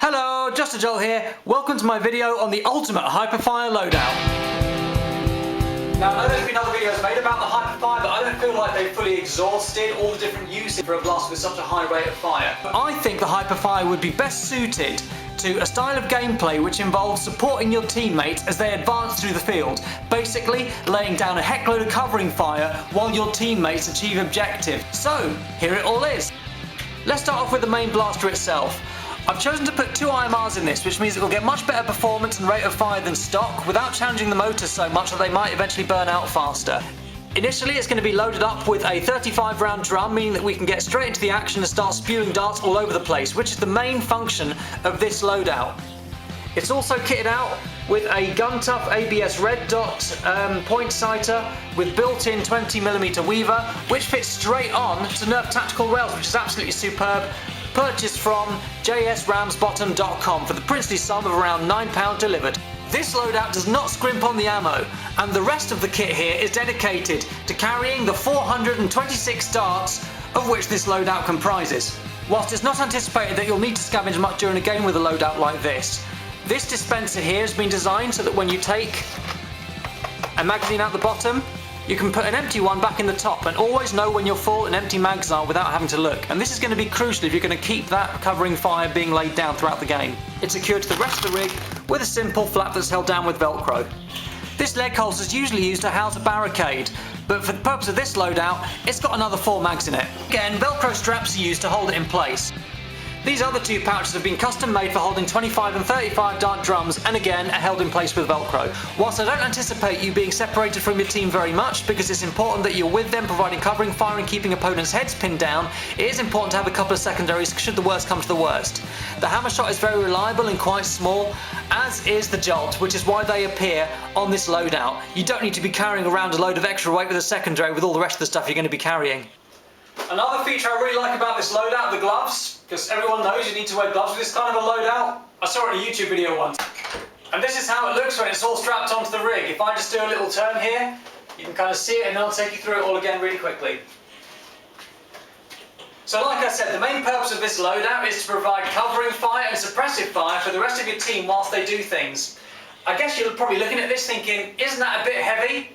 Hello, justajolt here. Welcome to my video on the ultimate Hyperfire loadout. Now, I know there's been other videos made about the Hyperfire, but I don't feel like they've fully exhausted all the different uses for a blast with such a high rate of fire. I think the Hyperfire would be best suited to a style of gameplay which involves supporting your teammates as they advance through the field, basically laying down a heckload of covering fire while your teammates achieve objectives. So, here it all is. Let's start off with the main blaster itself. I've chosen to put 2 IMRs in this, which means it will get much better performance and rate of fire than stock without challenging the motors so much that they might eventually burn out faster. Initially, it's going to be loaded up with a 35 round drum, meaning that we can get straight into the action and start spewing darts all over the place, which is the main function of this loadout. It's also kitted out with a Gun-Tough ABS red dot point sighter with built-in 20mm weaver, which fits straight on to Nerf tactical rails, which is absolutely superb. Purchased from jsramsbottom.com for the princely sum of around £9 delivered. This loadout does not scrimp on the ammo, and the rest of the kit here is dedicated to carrying the 426 darts of which this loadout comprises. Whilst it's not anticipated that you'll need to scavenge much during a game with a loadout like this dispenser here has been designed so that when you take a magazine out the bottom, you can put an empty one back in the top and always know when you're full and empty mags are without having to look. And this is going to be crucial if you're going to keep that covering fire being laid down throughout the game. It's secured to the rest of the rig with a simple flap that's held down with Velcro. This leg holster is usually used to house a barricade, but for the purpose of this loadout, it's got another 4 mags in it. Again, Velcro straps are used to hold it in place. These other 2 pouches have been custom made for holding 25 and 35 dart drums, and again are held in place with Velcro. Whilst I don't anticipate you being separated from your team very much, because it's important that you're with them providing covering fire and keeping opponents' heads pinned down, it is important to have a couple of secondaries should the worst come to the worst. The hammer shot is very reliable and quite small, as is the jolt, which is why they appear on this loadout. You don't need to be carrying around a load of extra weight with a secondary with all the rest of the stuff you're going to be carrying. Another feature I really like about this loadout are the gloves, because everyone knows you need to wear gloves with this kind of a loadout. I saw it in a YouTube video once. And this is how it looks when it's all strapped onto the rig. If I just do a little turn here, you can kind of see it, and I'll take you through it all again really quickly. So like I said, the main purpose of this loadout is to provide covering fire and suppressive fire for the rest of your team whilst they do things. I guess you're probably looking at this thinking, isn't that a bit heavy?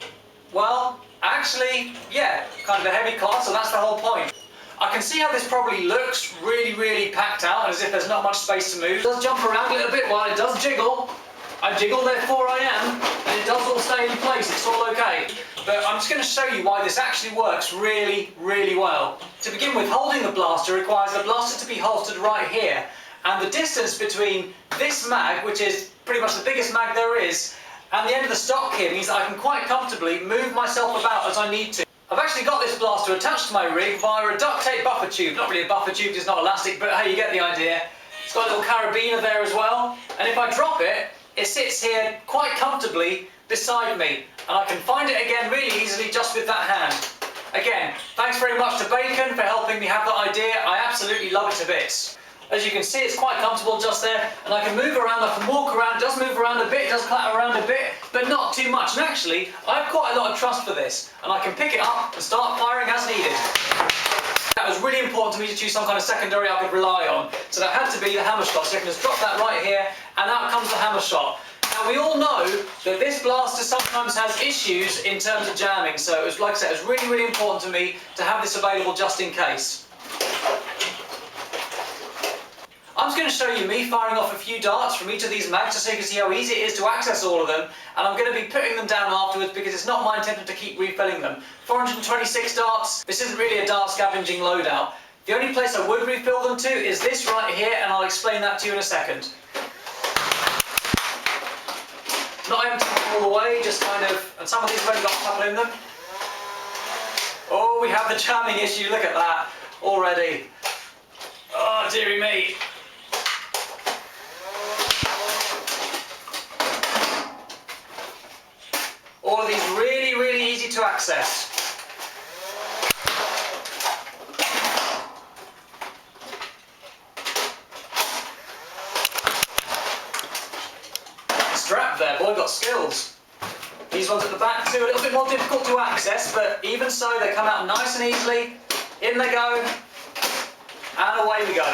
Well, actually, yeah, kind of a heavy class, so that's the whole point. I can see how this probably looks really packed out, as if there's not much space to move. It does jump around a little bit while it does jiggle. I jiggle, therefore I am, and it does all stay in place, it's all okay. But I'm just going to show you why this actually works really well. To begin with, holding the blaster requires the blaster to be holstered right here, and the distance between this mag, which is pretty much the biggest mag there is, and the end of the stock here means that I can quite comfortably move myself about as I need to. I've actually got this blaster attached to my rig via a duct tape buffer tube. Not really a buffer tube, it's not elastic, but hey, you get the idea. It's got a little carabiner there as well, and if I drop it, it sits here quite comfortably beside me, and I can find it again really easily just with that hand. Again, thanks very much to Bacon for helping me have that idea. I absolutely love it to bits. As you can see, it's quite comfortable just there, and I can move around, I can walk around, it does move around a bit, it does clatter around a bit, but not too much. And actually, I have quite a lot of trust for this, and I can pick it up and start firing as needed. That was really important to me to choose some kind of secondary I could rely on, so that had to be the hammer shot. So I can just drop that right here, and out comes the hammer shot. Now we all know that this blaster sometimes has issues in terms of jamming, so it was, like I said, it was really important to me to have this available just in case. I'm just going to show you me firing off a few darts from each of these mags just so you can see how easy it is to access all of them, and I'm going to be putting them down afterwards because it's not my intention to keep refilling them. 426 darts, this isn't really a dart scavenging loadout. The only place I would refill them to is this right here, and I'll explain that to you in a second. Not emptying them all the way, just kind of, and some of these have only got a couple in them. Oh, we have the jamming issue, look at that, already. Oh, dearie me. All of these really easy to access. Strap there, boy, got skills. These ones at the back too, a little bit more difficult to access, but even so, they come out nice and easily. In they go, and away we go.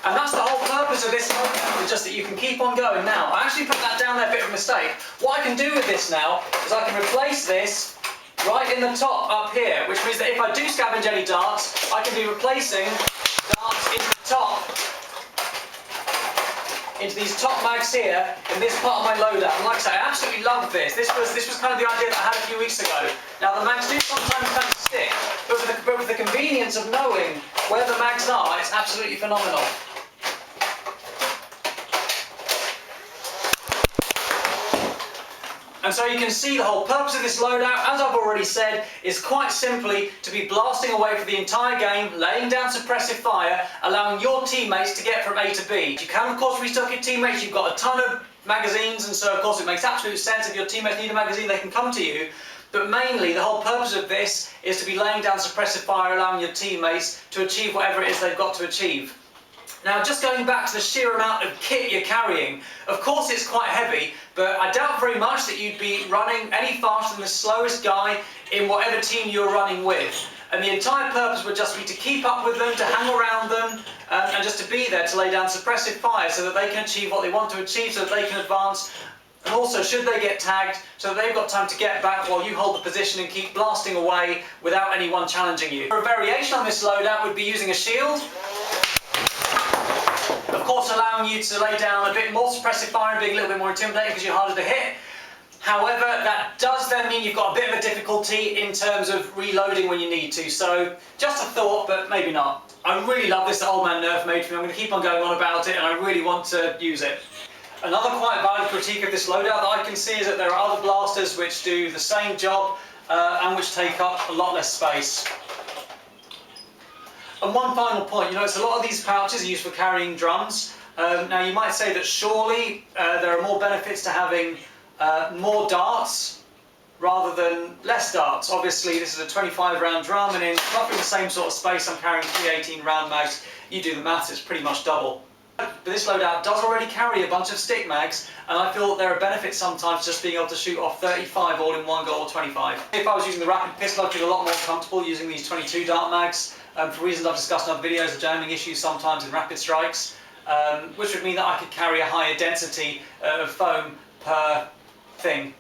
And that's the whole purpose of this loadout, is just that you can keep on going. Now, I actually put that down there, a bit of a mistake. What I can do with this now is I can replace this right in the top up here, which means that if I do scavenge any darts, I can be replacing darts into the top, into these top mags here in this part of my loadout. And like I say, I absolutely love this. This was kind of the idea that I had a few weeks ago. Now the mags do sometimes kind of stick, but with the convenience of knowing where the mags are, it's absolutely phenomenal. And so you can see the whole purpose of this loadout, as I've already said, is quite simply to be blasting away for the entire game, laying down suppressive fire, allowing your teammates to get from A to B. You can of course restock your teammates, you've got a ton of magazines, and so of course it makes absolute sense if your teammates need a magazine, they can come to you. But mainly the whole purpose of this is to be laying down suppressive fire, allowing your teammates to achieve whatever it is they've got to achieve. Now, just going back to the sheer amount of kit you're carrying, of course it's quite heavy, but I doubt very much that you'd be running any faster than the slowest guy in whatever team you're running with. And the entire purpose would just be to keep up with them, to hang around them, and just to be there to lay down suppressive fire so that they can achieve what they want to achieve, so that they can advance. And also, should they get tagged, so that they've got time to get back while you hold the position and keep blasting away without anyone challenging you. For a variation on this loadout would be using a shield. Of course, allowing you to lay down a bit more suppressive fire and being a little bit more intimidating because you're harder to hit. However, that does then mean you've got a bit of a difficulty in terms of reloading when you need to. So, just a thought, but maybe not. I really love this that Old Man Nerf made for me. I'm going to keep on going on about it, and I really want to use it. Another quite valid critique of this loadout that I can see is that there are other blasters which do the same job and which take up a lot less space. And one final point, you notice a lot of these pouches are used for carrying drums. Now you might say that surely there are more benefits to having more darts rather than less darts. Obviously this is a 25 round drum, and in roughly the same sort of space I'm carrying 3 18 round mags. You do the maths, it's pretty much double. But this loadout does already carry a bunch of stick mags, and I feel that there are benefits sometimes just being able to shoot off 35 all in one go, or 25. If I was using the rapid pistol, I'd feel a lot more comfortable using these 22 dart mags. For reasons I've discussed in other videos, the jamming issues sometimes in rapid strikes, which would mean that I could carry a higher density of foam per thing.